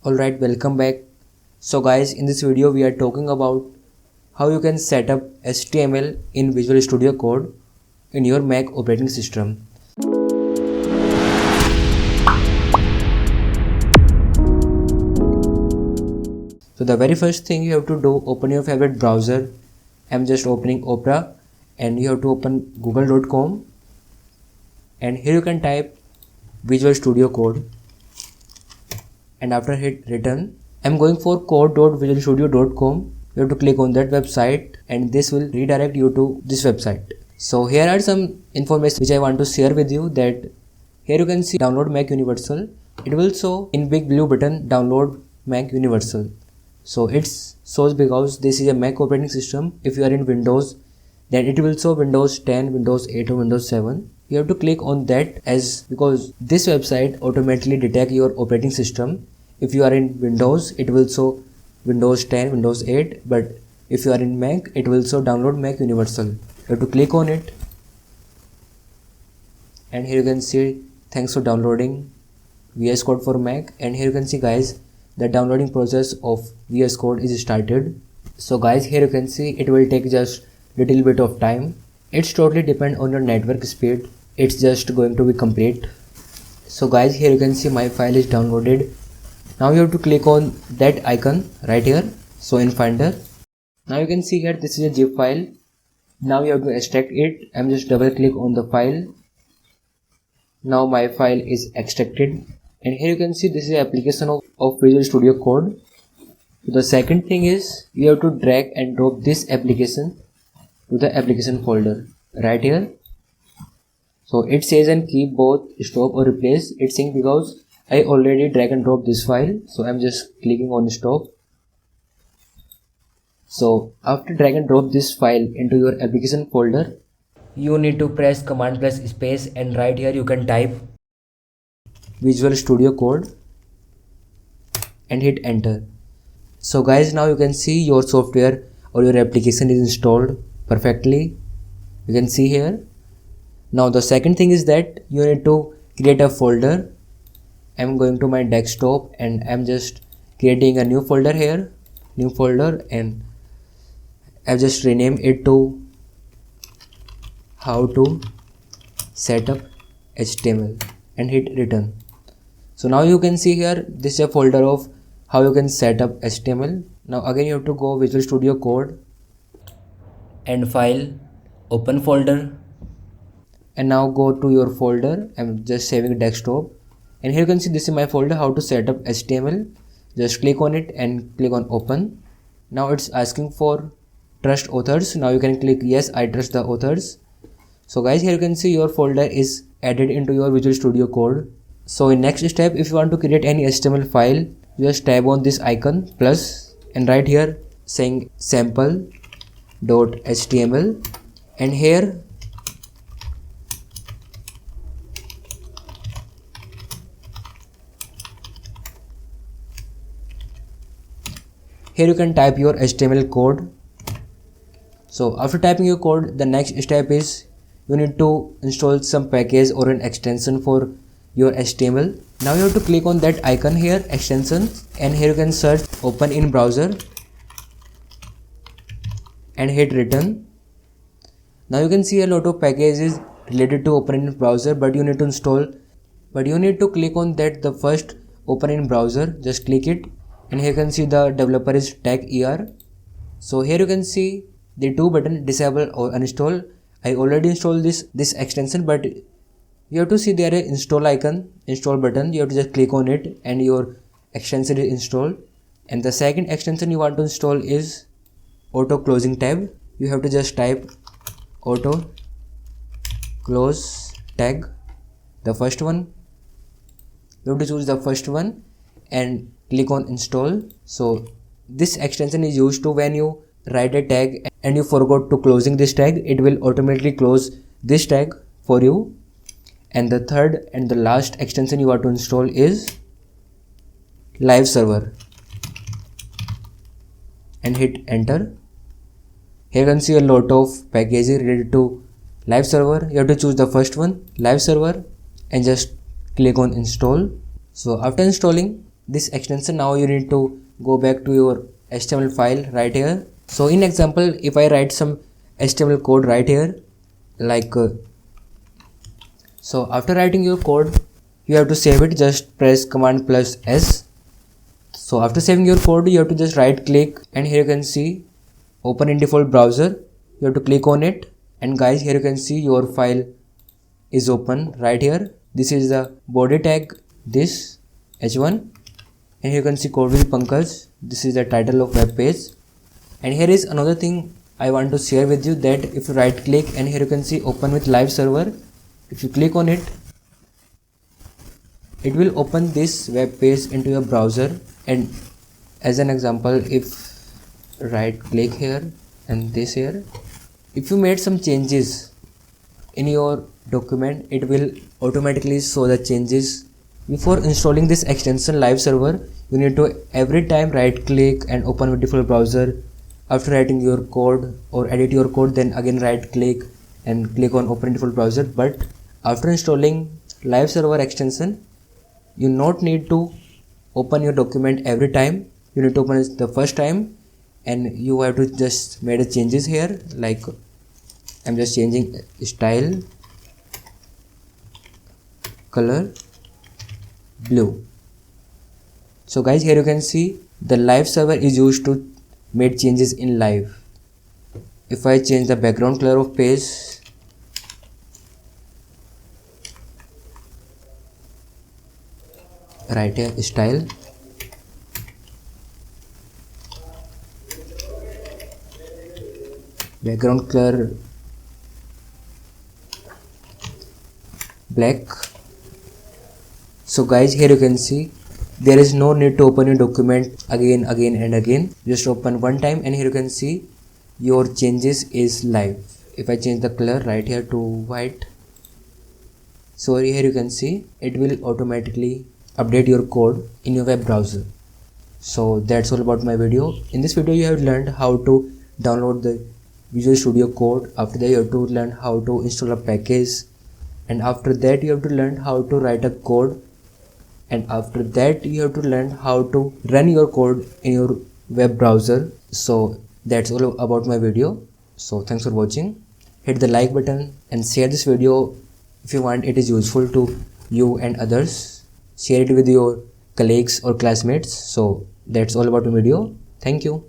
Alright, welcome back. So guys, in this video we are talking about how you can set up HTML in Visual Studio Code in your Mac operating system. So the very first thing you have to do, open your favorite browser. I'm just opening Opera, and you have to open google.com, and here you can type Visual Studio Code, and after hit return, I'm going for code.visualstudio.com. You have to click on that website and this will redirect you to this website. So here are some information which I want to share with you. That here you can see download Mac Universal. It will show in big blue button download Mac Universal. So it shows because this is a Mac operating system. If you are in Windows, then it will show Windows 10, Windows 8 or Windows 7. You have to click on that because this website automatically detect your operating system. If you are in Windows, it will show Windows 10, Windows 8, but if you are in Mac, it will show download Mac Universal. You have to click on it, and here you can see thanks for downloading VS Code for Mac. And here you can see guys, the downloading process of VS Code is started. So guys, here you can see it will take just little bit of time. It's totally depend on your network speed. It's just going to be complete. So guys, here you can see my file is downloaded. Now you have to click on that icon right here, so in Finder. Now you can see here this is a zip file. Now you have to extract it. I'm just double click on the file. Now my file is extracted, and here you can see this is an application of Visual Studio Code. So the second thing is you have to drag and drop this application to the application folder right here. So it says and keep both stop or replace. It's saying because I already drag and drop this file, so I'm just clicking on stop. So after drag and drop this file into your application folder, you need to press command plus space, and right here you can type Visual Studio Code and hit enter. So guys, now you can see your software or your application is installed perfectly. You can see here. Now the second thing is that you need to create a folder. I'm going to my desktop and I'm just creating a new folder here, new folder, and I've just renamed it to how to set up HTML and hit return. So now you can see here this is a folder of how you can set up HTML. Now again you have to go Visual Studio Code and file, open folder, and now go to your folder. I'm just saving desktop, and here you can see this is my folder how to set up HTML. Just click on it and click on open. Now it's asking for trust authors. Now you can click yes, I trust the authors. So guys, here you can see your folder is added into your Visual Studio Code. So in next step, if you want to create any HTML file, just tap on this icon plus, and right here saying sample.html, and here you can type your HTML code. So after typing your code, the next step is you need to install some package or an extension for your HTML. Now you have to click on that icon here, extension, and here you can search open in browser and hit return. Now you can see a lot of packages related to open in browser, but you need to click on that, the first open in browser. Just click it, and here you can see the developer is tech ER. So here you can see the two button, disable or uninstall. I already installed this extension, but you have to see there is install icon, install button. You have to just click on it and your extension is installed. And the second extension you want to install is auto closing tab. You have to just type auto close tag, the first one. You have to choose the first one and click on install. So this extension is used to when you write a tag and you forgot to closing this tag, it will automatically close this tag for you. And the third and the last extension you want to install is live server, and hit enter. Here you can see a lot of packages related to live server. You have to choose the first one, live server, and just click on install. So after installing, this extension, now you need to go back to your HTML file right here. So in example, if I write some HTML code right here, like so after writing your code, you have to save it. Just press Command plus S. So after saving your code, you have to just right click, and here you can see open in default browser. You have to click on it, and guys, here you can see your file is open right here. This is the body tag, this h1, and here you can see code with Pankaj. This is the title of web page. And here is another thing I want to share with you, that if you right click, and here you can see open with live server, if you click on it, it will open this web page into your browser. And as an example, if right click here and this here, if you made some changes in your document, it will automatically show the changes. Before installing this extension live server, you need to every time right click and open with default browser. After writing your code or edit your code, then again right click and click on open default browser. But after installing live server extension, you not need to open your document every time. You need to open it the first time, and you have to just make the changes here. Like I'm just changing style, color, blue. So guys, here you can see the live server is used to make changes in live. If I change the background color of page, right here style, background color black. So guys, here you can see there is no need to open your document again and again. Just open one time, and here you can see your changes is live. If I change the color right here to white, so here you can see it will automatically update your code in your web browser. So that's all about my video. In this video you have learned how to download the Visual Studio Code. After that you have to learn how to install a package, and after that you have to learn how to write a code, and after that you have to learn how to run your code in your web browser. So that's all about my video. So thanks for watching. Hit the like button and share this video if you want it is useful to you and others. Share it with your colleagues or classmates. So that's all about my video. Thank you.